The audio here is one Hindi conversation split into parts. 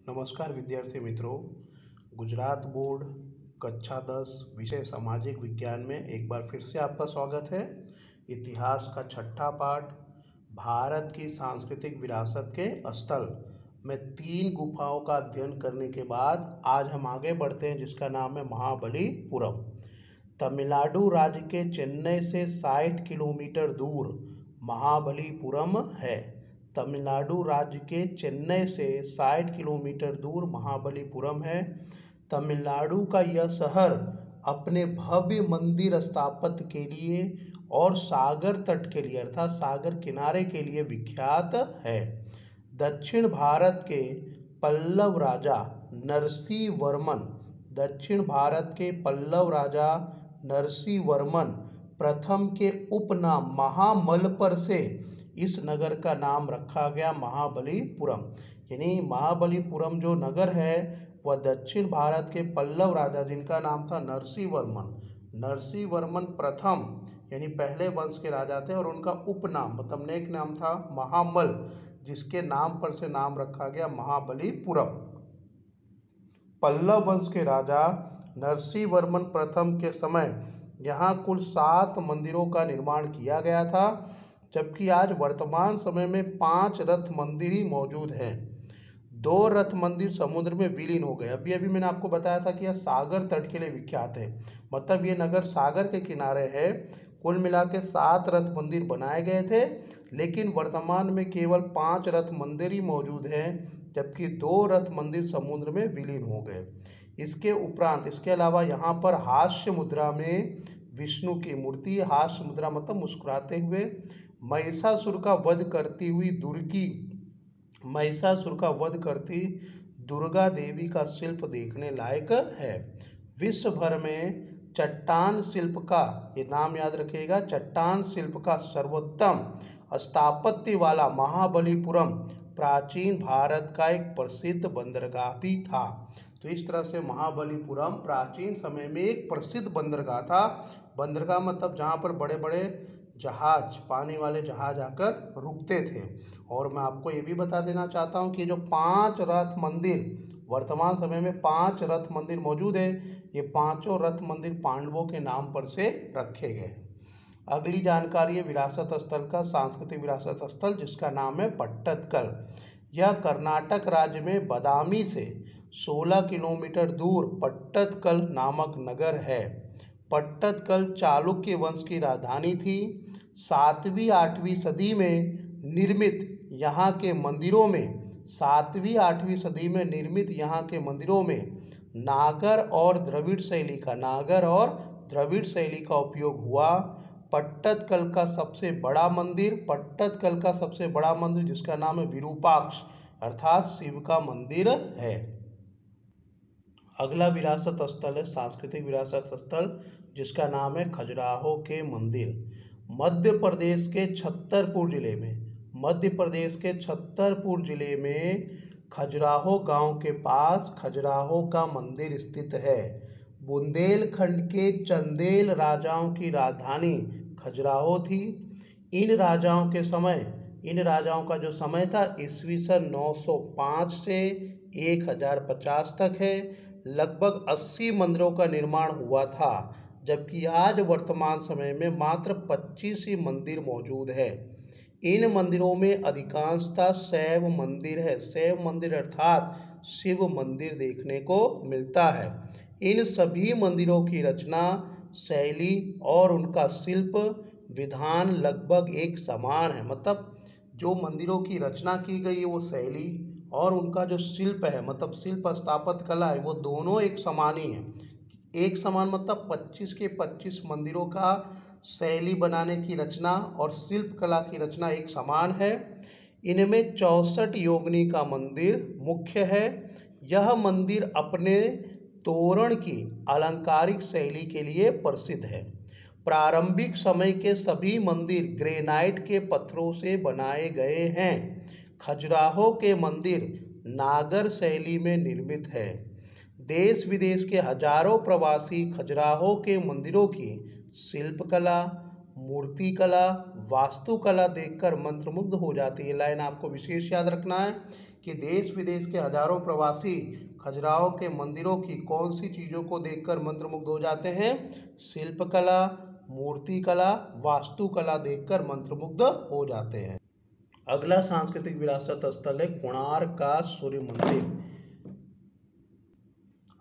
नमस्कार विद्यार्थी मित्रों। गुजरात बोर्ड कक्षा 10 विषय सामाजिक विज्ञान में एक बार फिर से आपका स्वागत है। इतिहास का छठा पाठ भारत की सांस्कृतिक विरासत के स्थल में 3 गुफाओं का अध्ययन करने के बाद आज हम आगे बढ़ते हैं, जिसका नाम है महाबलीपुरम। तमिलनाडु राज्य के चेन्नई से 60 किलोमीटर दूर महाबलीपुरम है। तमिलनाडु राज्य के चेन्नई से 60 किलोमीटर दूर महाबलीपुरम है। तमिलनाडु का यह शहर अपने भव्य मंदिर स्थापत्य के लिए और सागर तट के लिए अर्थात सागर किनारे के लिए विख्यात है। दक्षिण भारत के पल्लव राजा नरसिंह वर्मन प्रथम के उपनाम महामलपर से इस नगर का नाम रखा गया महाबलीपुरम। यानी महाबलीपुरम जो नगर है वह दक्षिण भारत के पल्लव राजा, जिनका नाम था नरसिंह वर्मन प्रथम यानी पहले वंश के राजा थे, और उनका उपनाम मतलब नेक नाम था महामल, जिसके नाम पर से नाम रखा गया महाबलीपुरम। पल्लव वंश के राजा नरसिंह वर्मन प्रथम के समय यहाँ कुल 7 मंदिरों का निर्माण किया गया था, जबकि आज वर्तमान समय में 5 रथ मंदिर ही मौजूद हैं। 2 रथ मंदिर समुद्र में विलीन हो गए। अभी मैंने आपको बताया था कि यह सागर तट के लिए विख्यात है, मतलब ये नगर सागर के किनारे है। कुल मिला के 7 रथ मंदिर बनाए गए थे, लेकिन वर्तमान में केवल 5 रथ मंदिर ही मौजूद हैं, जबकि 2 रथ मंदिर समुद्र में विलीन हो गए। इसके अलावा यहाँ पर हास्य मुद्रा में विष्णु की मूर्ति, हास्य मुद्रा मतलब मुस्कुराते हुए, महिषासुर का वध करती दुर्गा देवी का शिल्प देखने लायक है। विश्व भर में चट्टान शिल्प का, ये नाम याद रखिएगा, चट्टान शिल्प का सर्वोत्तम स्थापत्य वाला महाबलीपुरम प्राचीन भारत का एक प्रसिद्ध बंदरगाह भी था। तो इस तरह से महाबलीपुरम प्राचीन समय में एक प्रसिद्ध बंदरगाह था। बंदरगाह मतलब जहाँ पर बड़े बड़े जहाज, पानी वाले जहाज आकर रुकते थे। और मैं आपको ये भी बता देना चाहता हूँ कि जो 5 रथ मंदिर वर्तमान समय में 5 रथ मंदिर मौजूद है, ये 5 रथ मंदिर पांडवों के नाम पर से रखे गए। अगली जानकारी है विरासत स्थल का, सांस्कृतिक विरासत स्थल, जिसका नाम है पट्टदकल। यह कर्नाटक राज्य में बदामी से 16 किलोमीटर दूर पट्टदकल नामक नगर है। पट्टदकल चालुक्य वंश की राजधानी थी। 7वीं-8वीं सदी में निर्मित यहाँ के मंदिरों में नागर और द्रविड़ शैली का उपयोग हुआ। पट्टदकल का सबसे बड़ा मंदिर जिसका नाम है विरूपाक्ष अर्थात शिव का मंदिर है। अगला विरासत स्थल है सांस्कृतिक विरासत स्थल, जिसका नाम है खजुराहो के मंदिर। मध्य प्रदेश के छतरपुर जिले में खजुराहो गांव के पास खजुराहो का मंदिर स्थित है। बुंदेलखंड के चंदेल राजाओं की राजधानी खजुराहो थी। इन राजाओं का जो समय था ईस्वीसन 905 से 1050 तक है। लगभग 80 मंदिरों का निर्माण हुआ था, जबकि आज वर्तमान समय में मात्र 25 ही मंदिर मौजूद है। इन मंदिरों में अधिकांशतः शैव मंदिर है। शैव मंदिर अर्थात शिव मंदिर देखने को मिलता है। इन सभी मंदिरों की रचना शैली और उनका शिल्प विधान लगभग एक समान है, मतलब जो मंदिरों की रचना की गई है वो शैली और उनका जो शिल्प है मतलब शिल्प स्थापत्य कला है, वो दोनों एक समान ही है। एक समान मतलब 25 के 25 मंदिरों का शैली बनाने की रचना और शिल्प कला की रचना एक समान है। इनमें 64 योगिनी का मंदिर मुख्य है। यह मंदिर अपने तोरण की अलंकारिक शैली के लिए प्रसिद्ध है। प्रारंभिक समय के सभी मंदिर ग्रेनाइट के पत्थरों से बनाए गए हैं। खजुराहो के मंदिर नागर शैली में निर्मित है। देश विदेश के हजारों प्रवासी खजुराहो के मंदिरों की शिल्पकला, मूर्तिकला, वास्तुकला देखकर मंत्रमुग्ध हो जाती है। लाइन आपको विशेष याद रखना है कि देश विदेश के हजारों प्रवासी खजुराहो के मंदिरों की कौन सी चीज़ों को देखकर मंत्रमुग्ध हो जाते हैं? शिल्पकला, मूर्तिकला, वास्तुकला देखकर मंत्रमुग्ध हो जाते हैं। अगला सांस्कृतिक विरासत स्थल है कोणार्क का सूर्य मंदिर।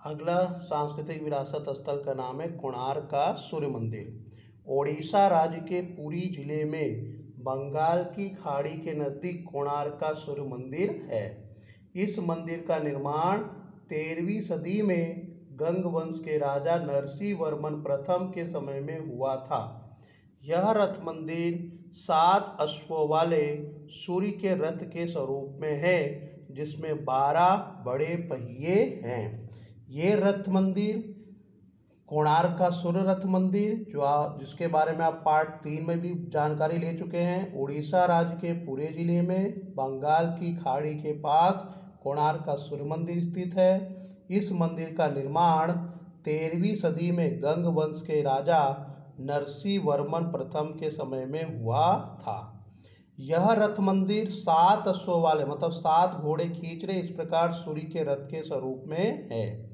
अगला सांस्कृतिक विरासत स्थल का नाम है कोणार्क का सूर्य मंदिर। ओडिशा राज्य के पुरी जिले में बंगाल की खाड़ी के नज़दीक कोणार्क का सूर्य मंदिर है। इस मंदिर का निर्माण 13वीं सदी में गंग वंश के राजा नरसिंह वर्मन प्रथम के समय में हुआ था। यह रथ मंदिर 7 अश्वों वाले सूर्य के रथ के स्वरूप में है, जिसमें 12 बड़े पहिए हैं। ये रथ मंदिर कोणार्क का सूर्य रथ मंदिर जिसके बारे में आप पार्ट 3 में भी जानकारी ले चुके हैं, उड़ीसा राज्य के पुरी जिले में बंगाल की खाड़ी के पास कोणार्क का सूर्य मंदिर स्थित है। इस मंदिर का निर्माण 13वीं सदी में गंग वंश के राजा नरसिंह वर्मन प्रथम के समय में हुआ था। यह रथ मंदिर 7 अश्वों वाले मतलब 7 घोड़े खींच रहे इस प्रकार सूर्य के रथ के स्वरूप में है।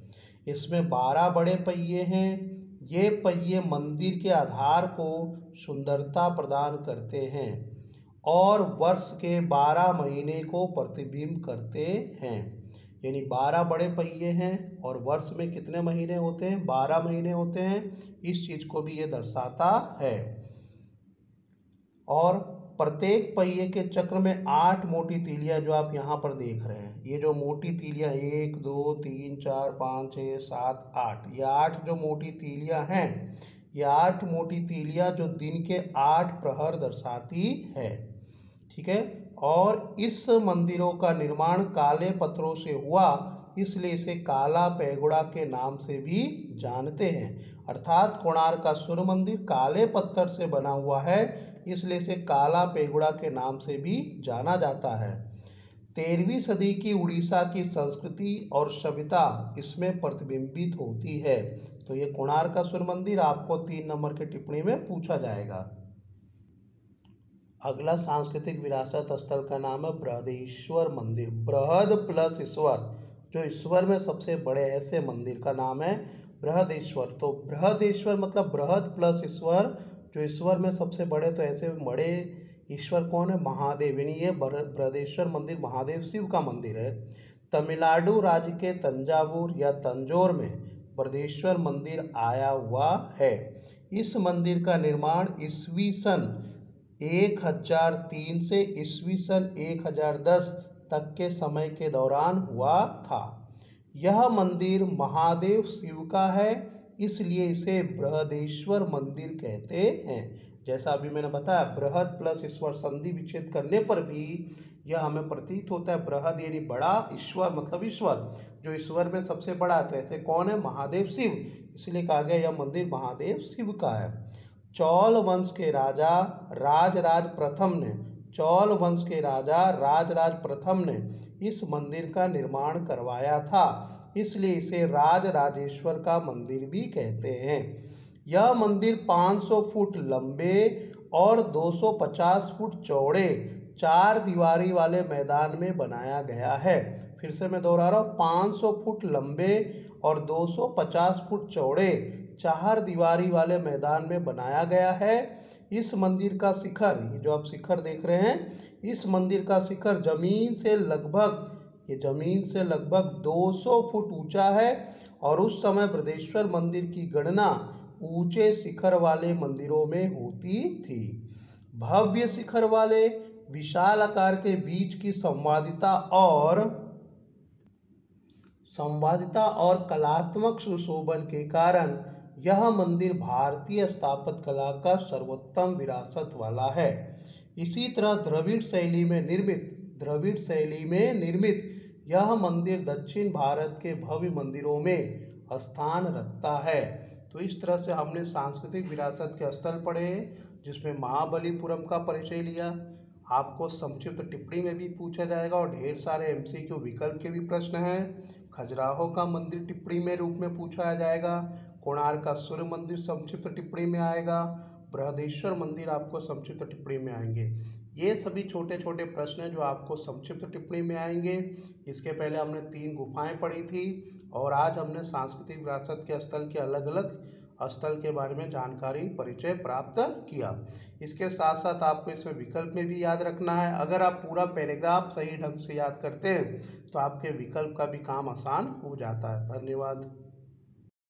इसमें 12 बड़े पहिए हैं। ये पहिए मंदिर के आधार को सुंदरता प्रदान करते हैं और वर्ष के 12 महीने को प्रतिबिंब करते हैं। यानी 12 बड़े पहिए हैं और वर्ष में कितने महीने होते हैं? 12 महीने होते हैं। इस चीज़ को भी ये दर्शाता है। और प्रत्येक पहिए के चक्र में 8 मोटी तीलियां जो आप यहाँ पर देख रहे हैं, ये जो मोटी तीलियां 1 2 3 4 5 6 7 8, ये 8 जो मोटी तीलियां हैं, ये 8 मोटी तीलियां जो दिन के 8 प्रहर दर्शाती है। ठीक है। और इस मंदिरों का निर्माण काले पत्थरों से हुआ, इसलिए इसे काला पैगोड़ा के नाम से भी जानते हैं। अर्थात कोणार्क का सूर्य मंदिर काले पत्थर से बना हुआ है, इसलिए इसे काला पैगोड़ा के नाम से भी जाना जाता है। 13वीं सदी की उड़ीसा की संस्कृति और सभ्यता इसमें प्रतिबिंबित होती है। तो ये कोणार्क का सूर्य मंदिर आपको 3 नंबर की टिप्पणी में पूछा जाएगा। अगला सांस्कृतिक विरासत स्थल का नाम है बृहदेश्वर मंदिर। बृहद प्लस ईश्वर, जो ईश्वर में सबसे बड़े ऐसे मंदिर का नाम है बृहदेश्वर। तो बृहदेश्वर मतलब बृहद प्लस ईश्वर, जो ईश्वर में सबसे बड़े। तो ऐसे बड़े ईश्वर कौन है? महादेव। यानी ये बृहदेश्वर मंदिर महादेव शिव का मंदिर है। तमिलनाडु राज्य के तंजावुर या तंजौर में बृहदेश्वर मंदिर आया हुआ है। इस मंदिर का निर्माण ईस्वी सन 1003 से ईस्वी सन 1010 तक के समय के दौरान हुआ था। यह मंदिर महादेव शिव का है, इसलिए इसे बृहदेश्वर मंदिर कहते हैं। जैसा अभी मैंने बताया, बृहद प्लस ईश्वर संधि विच्छेद करने पर भी यह हमें प्रतीत होता है बृहद यानी बड़ा, ईश्वर मतलब ईश्वर, जो ईश्वर में सबसे बड़ा। तो ऐसे कौन है? महादेव शिव, इसलिए कहा गया यह मंदिर महादेव शिव का है। चौल वंश के राजा राजराज प्रथम ने इस मंदिर का निर्माण करवाया था, इसलिए इसे राजराजेश्वर का मंदिर भी कहते हैं। यह मंदिर 500 फुट लंबे और 250 फुट चौड़े 4 दीवारी वाले मैदान में बनाया गया है। फिर से मैं दोहरा रहा हूँ, 500 फुट लंबे और 250 फुट चौड़े 4 दीवारी वाले मैदान में बनाया गया है। इस मंदिर का शिखर, ये जो आप शिखर देख रहे हैं, इस मंदिर का शिखर जमीन से लगभग 200 फुट ऊंचा है और उस समय बृहदेश्वर मंदिर की गणना ऊंचे शिखर वाले मंदिरों में होती थी। भव्य शिखर वाले विशाल आकार के बीच की संवादिता और कलात्मक सुशोभन के कारण यह मंदिर भारतीय स्थापत्य कला का सर्वोत्तम विरासत वाला है। इसी तरह द्रविड़ शैली में निर्मित यह मंदिर दक्षिण भारत के भव्य मंदिरों में स्थान रखता है। तो इस तरह से हमने सांस्कृतिक विरासत के स्थल पढ़े, जिसमें महाबलीपुरम का परिचय लिया। आपको संक्षिप्त टिप्पणी में भी पूछा जाएगा और ढेर सारे एमसीक्यू विकल्प के भी प्रश्न हैं। खजुराहो का मंदिर टिप्पणी में रूप में पूछा जाएगा। कोणार्क का सूर्य मंदिर संक्षिप्त टिप्पणी में आएगा। बृहदेश्वर मंदिर आपको संक्षिप्त टिप्पणी में आएंगे। ये सभी छोटे छोटे प्रश्न हैं जो आपको संक्षिप्त टिप्पणी में आएंगे। इसके पहले हमने 3 गुफाएं पढ़ी थी और आज हमने सांस्कृतिक विरासत के स्थल के अलग अलग स्थल के बारे में जानकारी परिचय प्राप्त किया। इसके साथ साथ आपको इसमें विकल्प में भी याद रखना है। अगर आप पूरा पैराग्राफ सही ढंग से याद करते हैं तो आपके विकल्प का भी काम आसान हो जाता है। धन्यवाद।